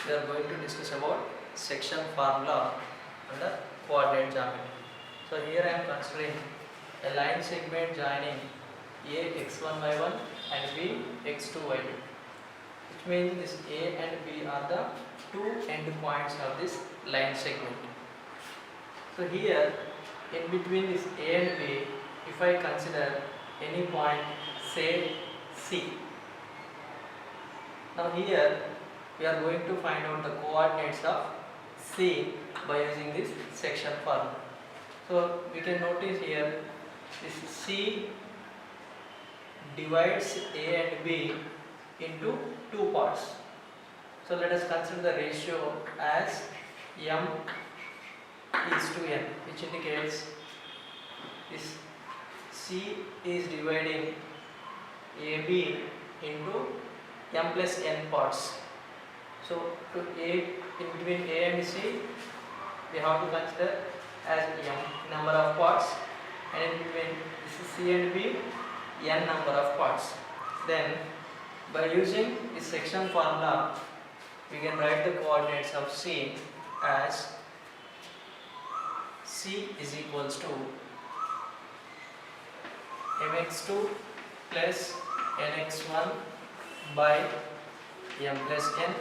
we are going to discuss about section formula under coordinate geometry. So here I am considering a line segment joining A x1 y1 and B x2 y2, which means this A and B are the two end points of this line segment. So here in between this A and B, if I consider any point, say C. Now here we are going to find out the coordinates of C by using this section formula. So we can notice here this C divides A and B into two parts. So let us consider the ratio as m is to n, which indicates this C is dividing AB into m plus n parts. So to A, in between A and C, we have to consider as m number of parts, and in between this is C and B, n number of parts. Then by using this section formula, we can write the coordinates of C as C is equals to mx2 plus nx1 by m plus n,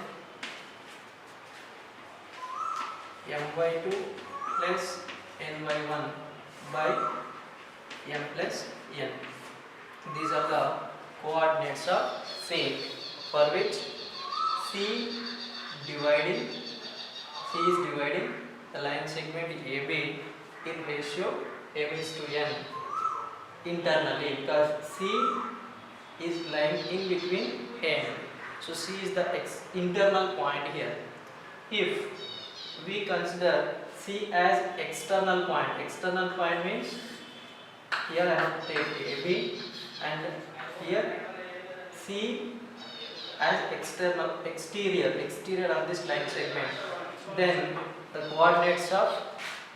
my2 plus ny1 by m plus n. These are the coordinates of C, for which C is dividing the line segment AB in ratio m is to n internally, because C is lying in between n. So C is the internal point here. If we consider C as external point means here I have to take AB, and here C as exterior of this line segment. Then the coordinates of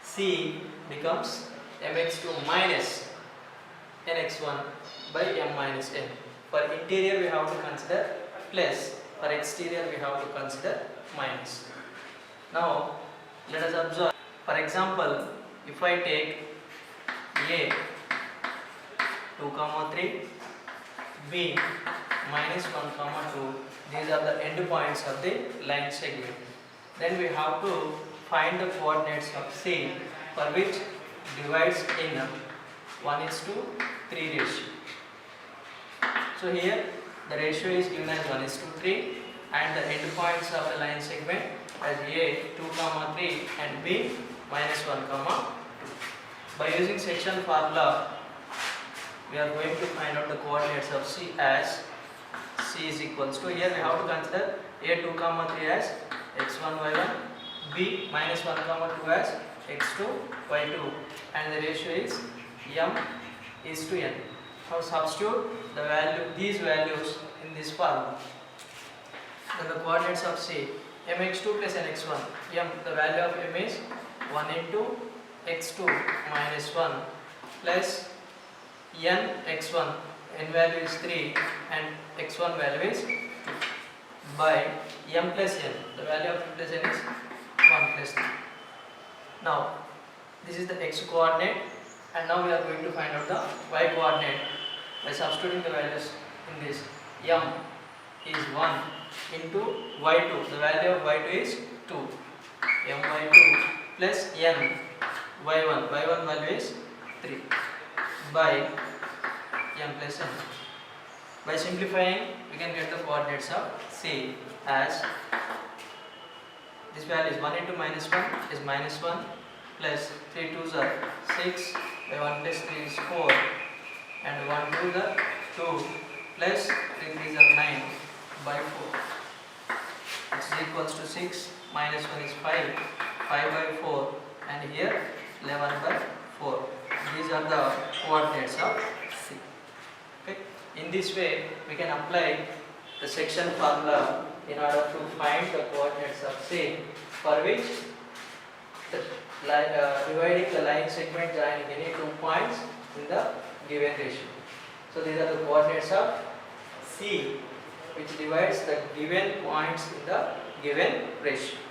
C becomes mx2 minus nx1 by m minus n. For interior we have to consider plus, for exterior we have to consider minus. Now let us observe, for example, if I take A 2, 3, B minus 1, 2, these are the end points of the line segment. Then we have to find the coordinates of C, for which divides in 1:3 ratio. So here the ratio is given as 1:3, and the end points of the line segment as A 2, 3 and B minus 1, 2. By using section formula, we are going to find out the coordinates of C as C is equals to, here we have to consider A 2, 3 as x1 y1, B minus 1, 2 as x2 y2, and the ratio is m is to n. Now substitute these values in this formula. Then the coordinates of C, mx2 plus nx1, the value of m is 1 into x2 minus 1 plus n x1, n value is 3 and x1 value is 2, by m plus n, the value of m plus n is 1 plus 3. Now this is the x coordinate, and now we are going to find out the y coordinate by substituting the values in this. M is 1 into y2, the value of y2 is 2, my2 plus n y1 value is 3, by m plus n. By simplifying, we can get the coordinates of C as this value is 1 into minus 1 is minus 1 plus 3 2s are 6 by 1 plus 3 is 4 and 1 2 the 2 plus 3 3s are 9 by 4, which is equals to 6 minus 1 is 5 by 4, and here 11 by 4. These are the coordinates of C. Okay. In this way we can apply the section formula in order to find the coordinates of C, for which dividing the line segment joining any two points in the given ratio. So these are the coordinates of C, which divides the given points in the given ratio.